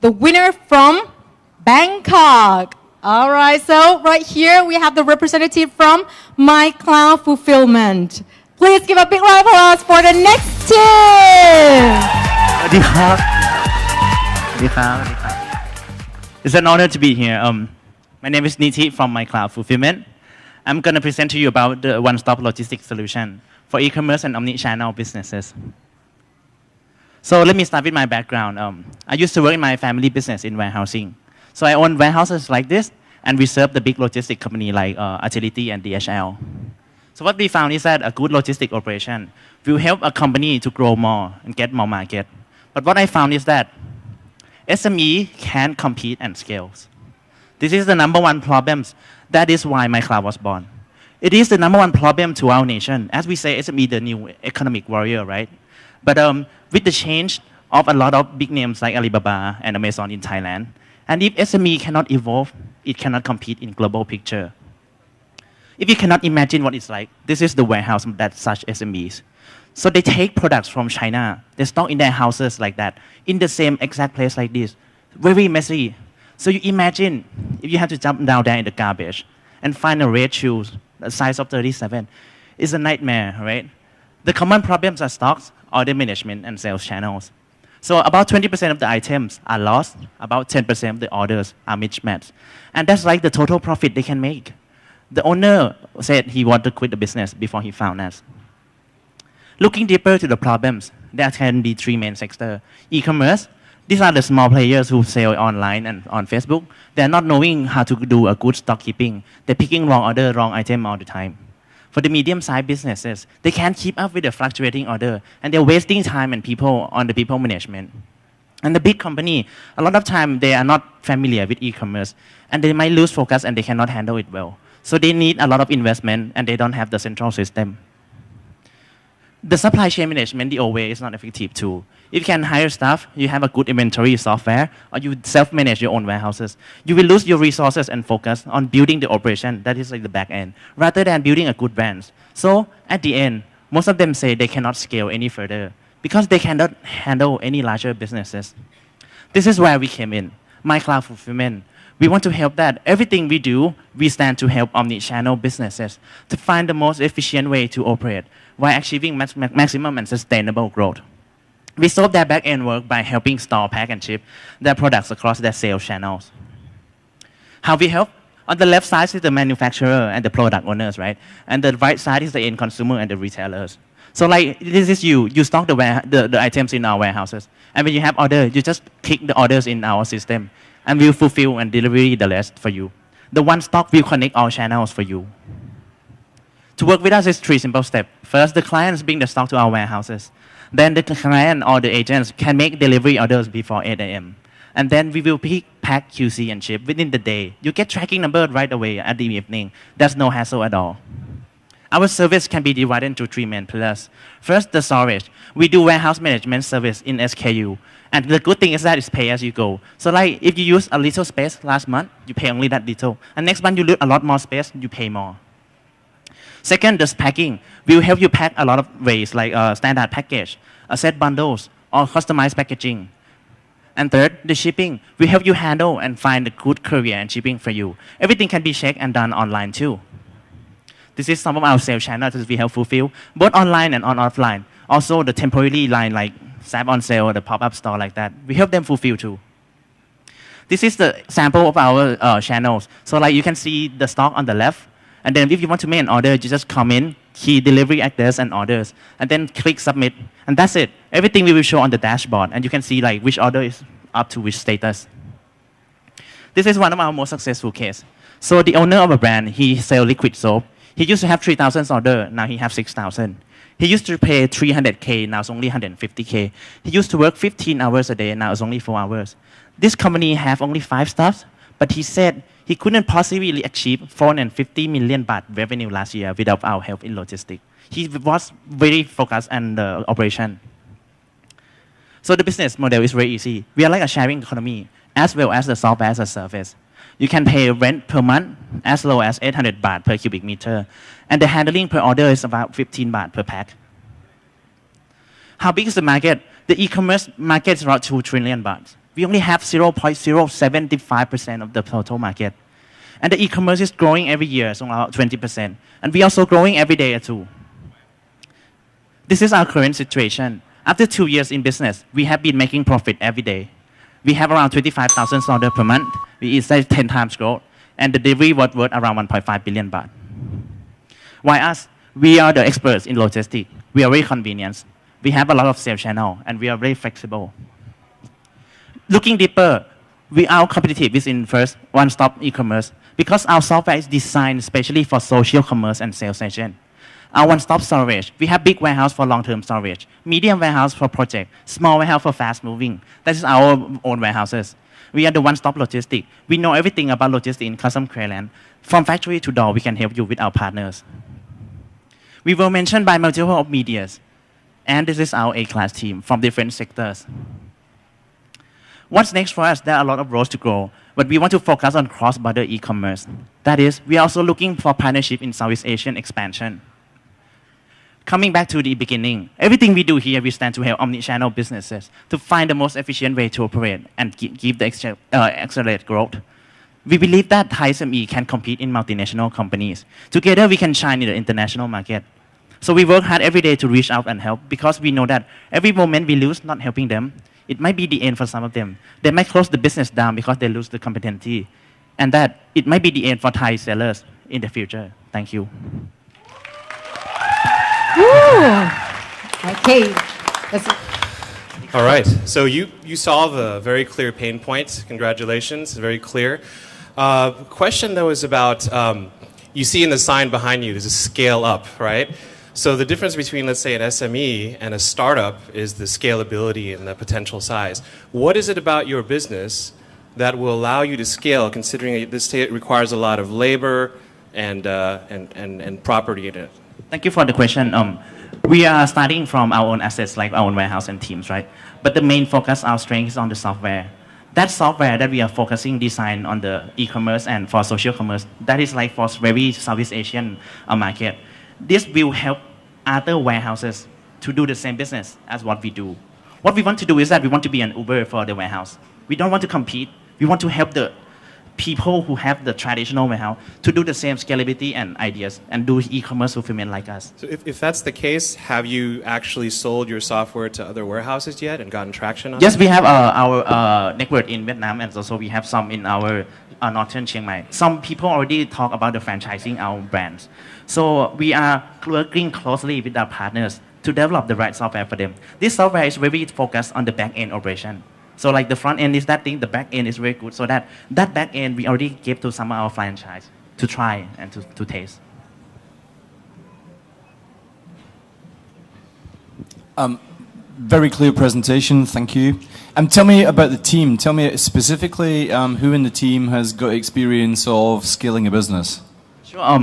the winner from Bangkok. All right, so right here we have the representative from MyCloudFulfillment. Please give a big round of applause for the next team. สวัสดีครับสวัสดีครับสวัสดีครับ It's an honor to be here. My name is Niti from MyCloudFulfillment. I'm going to present to you about the one-stop logistics solution for e-commerce and omni-channel businesses. So let me start with my background. I used to work in my family business in warehousing. So I own warehouses like this, and we serve the big logistic company like Agility and DHL. So what we found is that a good logistic operation will help a company to grow more and get more market. But what I found is that SME can't compete and scale. This is the number one problem. That is why MyCloud was born. It is the number one problem to our nation. As we say, SME the new economic warrior, right? But with the change of a lot of big names like Alibaba and Amazon in Thailand, and if SME cannot evolve, it cannot compete in global picture. If you cannot imagine what it's like, this is the warehouse that such SMEs. So they take products from China, they stock in their houses like that, in the same exact place like this, very messy. So you imagine if you have to jump down there in the garbage and find a red shoes, the size of 37, it's a nightmare, right? The common problems are stocks, order management, and sales channels. So about 20% of the items are lost, about 10% of the orders are mismatched. And that's like the total profit they can make. The owner said he wanted to quit the business before he found us. Looking deeper to the problems, there can be three main sectors. E-commerce, these are the small players who sell online and on Facebook. They're not knowing how to do a good stock keeping. They're picking wrong order, wrong item all the time. For the medium-sized businesses, they can't keep up with the fluctuating order, and they're wasting time and people on the people management. And the big company, a lot of time they are not familiar with e-commerce, and they might lose focus and they cannot handle it well. So they need a lot of investment, and they don't have the central system. The supply chain management, the old way, is not effective too. If you can hire staff, you have a good inventory software, or you self-manage your own warehouses, you will lose your resources and focus on building the operation, that is like the back end, rather than building a good brand. So at the end, most of them say they cannot scale any further because they cannot handle any larger businesses. This is where we came in, MyCloudFulfillment. We want to help that everything we do, we stand to help omni-channel businesses to find the most efficient way to operate while achieving maximum and sustainable growth. We solve their back-end work by helping store, pack, and ship their products across their sales channels. How we help? On the left side is the manufacturer and the product owners, right? And the right side is the end consumer and the retailers. So like, this is you stock the items in our warehouses. And when you have order, you just click the orders in our system, and we'll fulfill and deliver the rest for you. The one stock will connect all channels for you. To work with us is three simple steps. First, the clients bring the stock to our warehouses. Then the client or the agents can make delivery orders before 8 a.m. And then we will pick, pack, QC, and ship within the day. You get tracking number right away at the evening. There's no hassle at all. Our service can be divided into three main pillars. First, the storage. We do warehouse management service in SKU. And the good thing is that it's pay as you go. So like if you use a little space last month, you pay only that little. And next month you use a lot more space, you pay more. Second, the packing. We will help you pack a lot of ways like standard package, set bundles, or customized packaging. And third, the shipping. We help you handle and find the good courier and shipping for you. Everything can be checked and done online too. This is some of our sales channels that we help fulfill, both online and offline. Also, the temporary line like Snap on sale or the pop-up store like that, we help them fulfill too. This is the sample of our channels. So like you can see the stock on the left, and then if you want to make an order, you just come in, key delivery address and orders, and then click submit, and that's it. Everything we will show on the dashboard, and you can see like which order is up to which status. This is one of our most successful cases. So the owner of a brand, he sells liquid soap. He used to have 3,000 orders, now he has 6,000. He used to pay 300K, now it's only 150K. He used to work 15 hours a day, now it's only 4 hours. This company have only 5 staff, but he said he couldn't possibly achieve 450 million baht revenue last year without our help in logistics. He was very focused on the operation. So the business model is very easy. We are like a sharing economy, as well as the software as a service. You can pay rent per month as low as 800 baht per cubic meter. And the handling per order is about 15 baht per pack. How big is the market? The e-commerce market is around 2 trillion baht. We only have 0.075% of the total market. And the e-commerce is growing every year, so about 20%. And we are also growing every day too. This is our current situation. After 2 years in business, we have been making profit every day. We have around $25,000 per month. We is 10 times growth. And the delivery was worth around 1.5 billion baht. Why us? We are the experts in logistics. We are very convenient. We have a lot of sales channel, and we are very flexible. Looking deeper, we are competitive within first one-stop e-commerce because our software is designed especially for social commerce and sales agent. Our one-stop storage, we have big warehouse for long-term storage, medium warehouse for project, small warehouse for fast-moving. That is our own warehouses. We are the one-stop logistics. We know everything about logistics in custom Thailand. From factory to door, we can help you with our partners. We were mentioned by multiple of medias, and this is our A-class team from different sectors. What's next for us? There are a lot of roads to grow, but we want to focus on cross-border e-commerce. That is, we are also looking for partnership in Southeast Asian expansion. Coming back to the beginning, everything we do here, we stand to help omnichannel businesses to find the most efficient way to operate and give the accelerate growth. We believe that Thai SME can compete in multinational companies. Together, we can shine in the international market. So we work hard every day to reach out and help because we know that every moment we lose not helping them, it might be the end for some of them. They might close the business down because they lose the competency. And that it might be the end for Thai sellers in the future. Thank you. Woo. Okay. All right. So you solve a very clear pain point. Congratulations. Very clear. Question though is about, you see in the sign behind you, there's a scale up, right? So the difference between, let's say, an SME and a startup is the scalability and the potential size. What is it about your business that will allow you to scale, considering this requires a lot of labor and property in it? Thank you for the question. We are starting from our own assets, like our own warehouse and teams, right? But the main focus, our strength is on the software. That software that we are focusing design on the e-commerce and for social commerce, that is like for very Southeast Asian market. This will help other warehouses to do the same business as what we do. What we want to do is that we want to be an Uber for the warehouse. We don't want to compete. We want to help the people who have the traditional warehouse to do the same scalability and ideas and do e-commerce fulfillment like us. So if that's the case, have you actually sold your software to other warehouses yet and gotten traction on it? Yes, we have our network in Vietnam, and also we have some in our northern Chiang Mai. Some people already talk about the franchising our brands. So we are working closely with our partners to develop the right software for them. This software is very focused on the back-end operation. So like the front end is that thing, the back end is very good. So that back end we already gave to some of our franchise to try and to taste. Very clear presentation, thank you. Tell me about the team. Tell me specifically who in the team has got experience of scaling a business. Sure.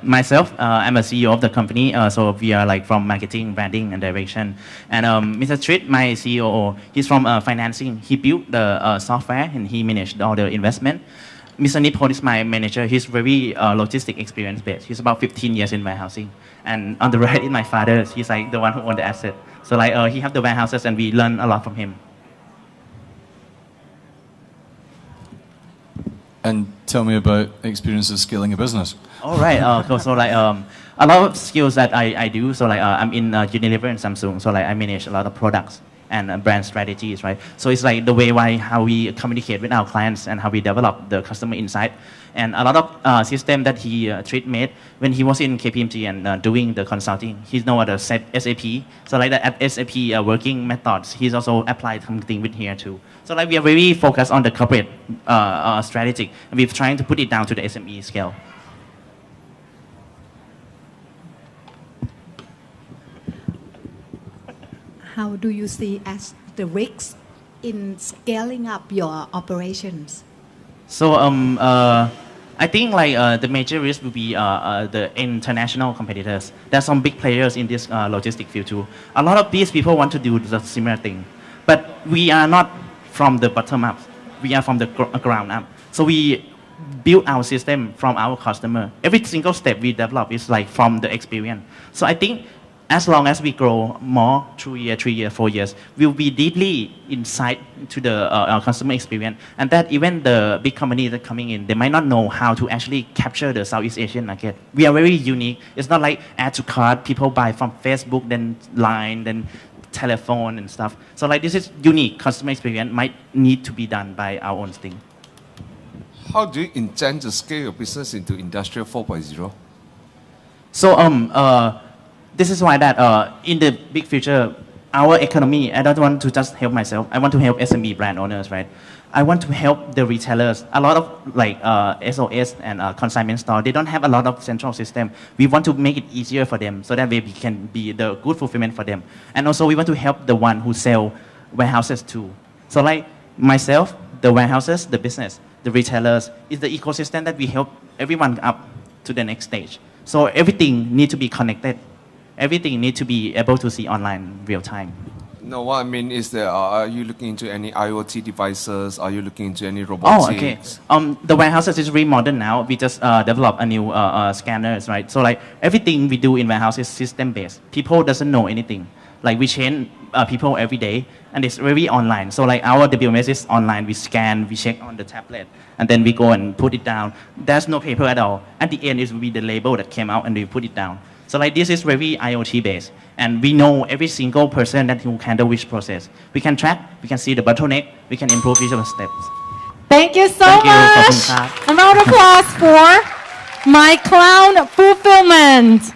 Myself, I'm a CEO of the company. So we are like from marketing, branding, and direction. And Mr. Street, my COO, he's from financing. He built the software and he managed all the investment. Mr. Nipon is my manager. He's very logistic experience based. He's about 15 years in warehousing. And on the right is my father. He's like the one who owned the asset. So like he have the warehouses and we learn a lot from him. And tell me about experience of scaling a business. All right. So like a lot of skills that I do. So like I'm in Unilever and Samsung. So like I manage a lot of products and brand strategies, right? So it's like the way how we communicate with our clients and how we develop the customer insight. And a lot of system that he Treat made when he was in KPMG and doing the consulting. He knows the SAP. So like the SAP working methods, he's also applied something with here too. So like we are very focused on the corporate strategy, and we're trying to put it down to the SME scale. How do you see as the risks in scaling up your operations? So I think like the major risk will be the international competitors. There's some big players in this logistic field too. A lot of these people want to do the similar thing, but we are not from the bottom up. We are from the ground up. So we build our system from our customer. Every single step we develop is like from the experience. So I think as long as we grow more 2 years, 3 years, 4 years, we'll be deeply inside to the customer experience. And that even the big companies that are coming in, they might not know how to actually capture the Southeast Asian market. We are very unique. It's not like add to cart, people buy from Facebook, then Line, then telephone and stuff. So like this is unique customer experience might need to be done by our own thing. How do you intend to scale your business into Industrial 4.0? So this is why that in the big future, our economy, I don't want to just help myself. I want to help SME brand owners, right? I want to help the retailers. A lot of like SOS and consignment store, they don't have a lot of central system. We want to make it easier for them so that way we can be the good fulfillment for them. And also we want to help the one who sell warehouses too. So like myself, the warehouses, the business, the retailers, is the ecosystem that we help everyone up to the next stage. So everything need to be connected. Everything need to be able to see online real time. No, what I mean is that are you looking into any IoT devices? Are you looking into any robotics? Oh, okay. The warehouses is really modern now. We just developed a new scanners, right? So like everything we do in warehouse is system based. People doesn't know anything. Like we train people every day, and it's very online. So like our WMS is online. We scan, we check on the tablet, and then we go and put it down. There's no paper at all. At the end, it will be the label that came out, and we put it down. So like this is very IoT based, and we know every single person that will handle which process. We can track, we can see the bottleneck, we can improve each of the steps. Thank you so Thank you. much.ขอบคุณครับ A round of applause for My Cloud Fulfillment.